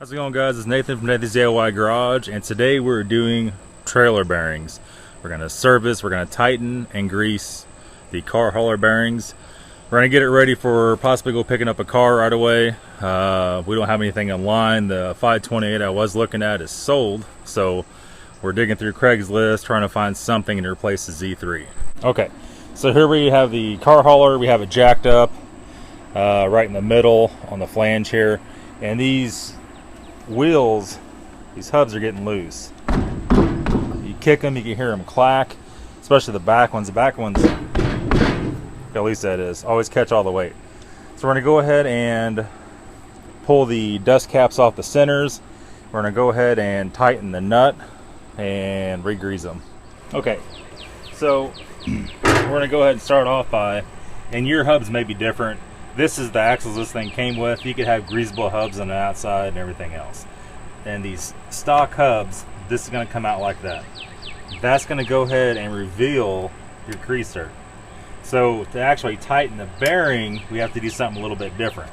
How's it going, guys? It's Nathan from Nathan's DIY Garage, and today we're doing trailer bearings. We're going to service, we're going to tighten and grease the car hauler bearings. We're going to get it ready for possibly go picking up a car right away. We don't have anything online. The 528 I was looking at is sold, so we're digging through Craigslist trying to find something to replace the Z3. Okay, so here we have the car hauler. We have it jacked up right in the middle on the flange here, and these wheels, these hubs are getting loose. You kick them, you can hear them clack, especially the back ones. The back ones, at least that is, always catch all the weight. So we're going to go ahead and pull the dust caps off the centers. We're going to go ahead and tighten the nut and re-grease them. Okay, so we're going to go ahead and start off by, and your hubs may be different. This is the axles this thing came with. You could have greasable hubs on the outside and everything else. And these stock hubs, this is going to come out like that. That's going to go ahead and reveal your creaser. So to actually tighten the bearing, we have to do something a little bit different.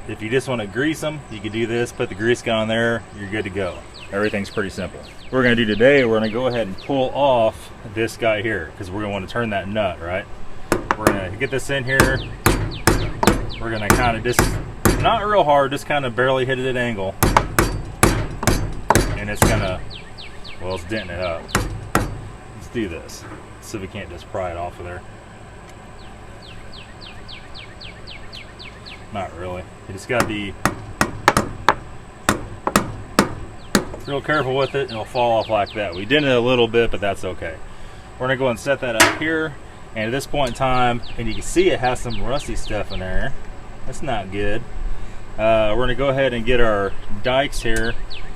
If you just want to grease them, you can do this, put the grease gun on there, you're good to go. Everything's pretty simple. What we're going to do today, we're going to go ahead and pull off this guy here, because we're going to want to turn that nut, right? We're going to get this in here. We're going to kind of just, not real hard, just kind of barely hit it at an angle. And it's going to, well, it's denting it up. Let's do this. See if we can't just pry it off of there. Not really. You just got to be real careful with it, and it'll fall off like that. We dented it a little bit, but that's okay. We're going to go and set that up here. And at this point in time, and you can see it has some rusty stuff in there. That's not good. We're going to go ahead and get our dikes here,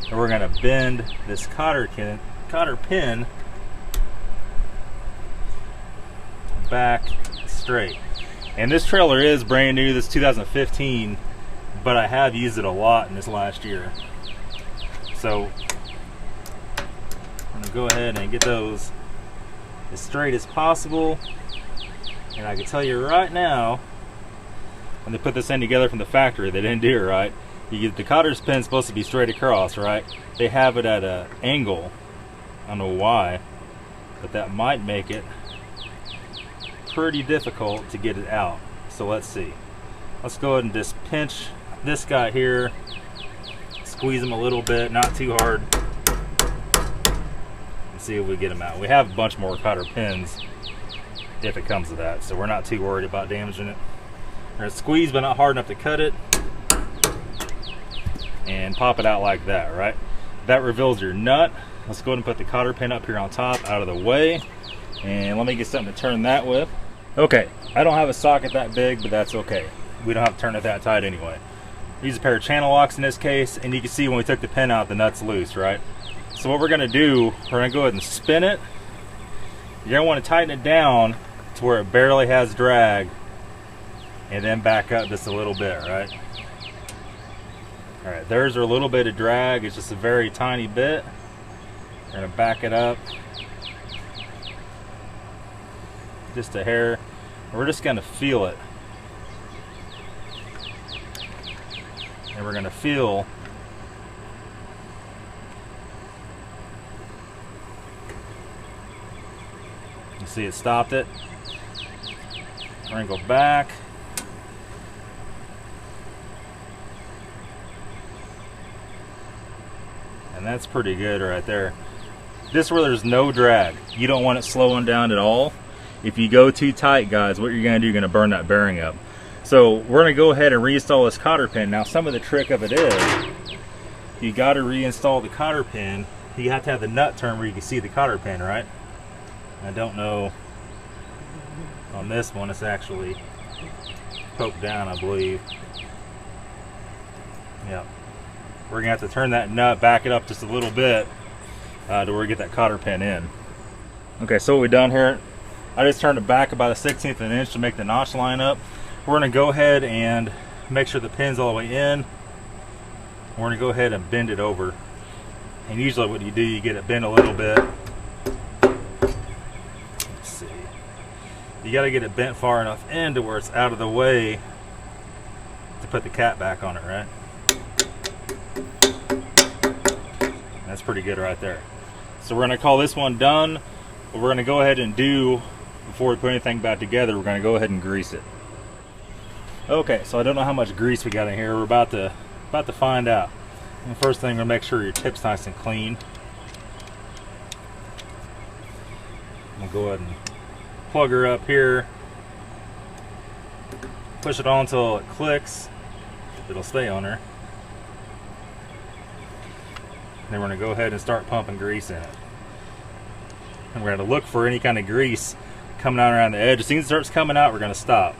and we're going to bend this cotter pin back straight. And this trailer is brand new. This is 2015, but I have used it a lot in this last year. So I'm going to go ahead and get those as straight as possible. And I can tell you right now, when they put this in together from the factory, they didn't do it right. You get the cotter pin supposed to be straight across, right? They have it at an angle. I don't know why, but that might make it pretty difficult to get it out. So let's see. Let's go ahead and just pinch this guy here, squeeze him a little bit, not too hard, and see if we get him out. We have a bunch more cotter pins if it comes to that, so we're not too worried about damaging it. We're going to squeeze, but not hard enough to cut it, and pop it out like that, right? That reveals your nut. Let's go ahead and put the cotter pin up here on top, out of the way, and let me get something to turn that with. Okay, I don't have a socket that big, but that's okay. We don't have to turn it that tight anyway. Use a pair of channel locks in this case, and you can see when we took the pin out, the nut's loose, right? So what we're going to do, we're going to go ahead and spin it. You're going to want to tighten it down to where it barely has drag, and then back up just a little bit, right? All right, there's a little bit of drag. It's just a very tiny bit. We're going to back it up just a hair. We're just going to feel it. And we're going to feel you see it stopped it. We're going to go back. And that's pretty good right there. This is where there's no drag. You don't want it slowing down at all. If you go too tight, guys, what you're going to do, you're going to burn that bearing up. So we're going to go ahead and reinstall this cotter pin. Now, some of the trick of it is you got to reinstall the cotter pin. You have to have the nut turn where you can see the cotter pin, right? I don't know. On this one, it's actually poked down, I believe. Yeah. We're going to have to turn that nut, back it up just a little bit to where we get that cotter pin in. Okay, so what we've done here, I just turned it back about 1/16 of an inch to make the notch line up. We're going to go ahead and make sure the pin's all the way in. We're going to go ahead and bend it over. And usually what you do, you get it bent a little bit. Let's see. You got to get it bent far enough in to where it's out of the way to put the cap back on it, right? That's pretty good right there. So we're gonna call this one done. What we're gonna go ahead and do before we put anything back together, we're gonna go ahead and grease it. Okay, so I don't know how much grease we got in here. We're about to find out. And the first thing, we're gonna make sure your tip's nice and clean. I'm gonna go ahead and plug her up here. Push it on until it clicks. It'll stay on her. Then we're going to go ahead and start pumping grease in it. And we're going to look for any kind of grease coming out around the edge. As soon as it starts coming out, we're going to stop.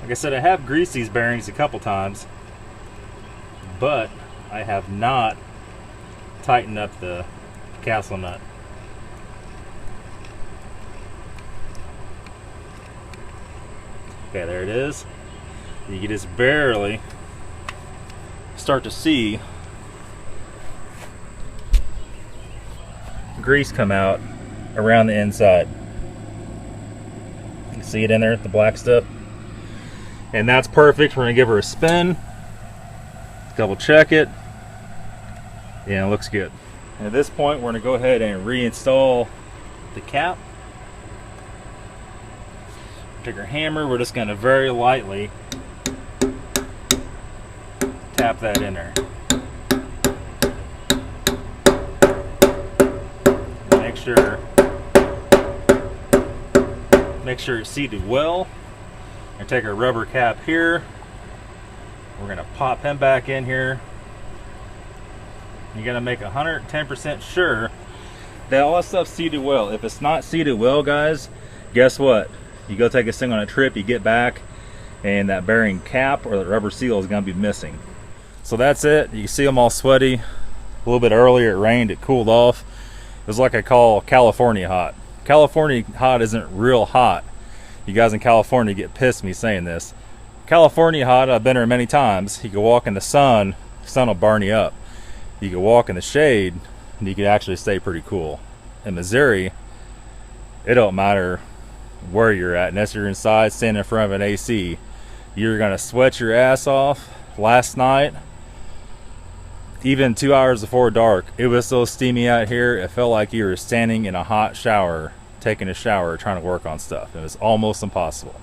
Like I said, I have greased these bearings a couple times, but I have not tightened up the castle nut. Okay, there it is. You can just barely start to see grease come out around the inside. You can see it in there, the black stuff. And that's perfect. We're gonna give her a spin, double check it. Yeah, it looks good. And at this point, we're gonna go ahead and reinstall the cap. Take our hammer, we're just gonna very lightly tap that in there. Make sure it's seated well. And take our rubber cap here. We're gonna pop him back in here. You gotta make 110% sure that all that stuff's seated well. If it's not seated well, guys, guess what? You go take this thing on a trip, you get back, and that bearing cap or the rubber seal is gonna be missing. So that's it. You can see them all sweaty. A little bit earlier it rained, it cooled off. It was like I call California hot. California hot isn't real hot. You guys in California get pissed me saying this. California hot, I've been there many times. You can walk in the sun will burn you up. You can walk in the shade, and you can actually stay pretty cool. In Missouri, it don't matter where you're at, unless you're inside standing in front of an AC. You're gonna sweat your ass off. Last night, even 2 hours before dark, it was so steamy out here, it felt like you were standing in a hot shower, taking a shower, trying to work on stuff. It was almost impossible.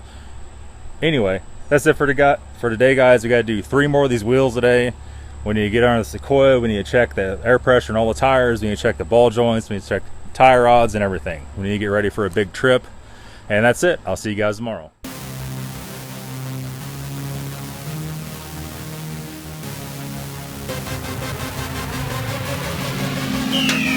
Anyway, that's it for today, guys. We got to do 3 more of these wheels today. We need to get under the Sequoia. We need to check the air pressure and all the tires. We need to check the ball joints. We need to check tire rods and everything. We need to get ready for a big trip. And that's it. I'll see you guys tomorrow. Yeah.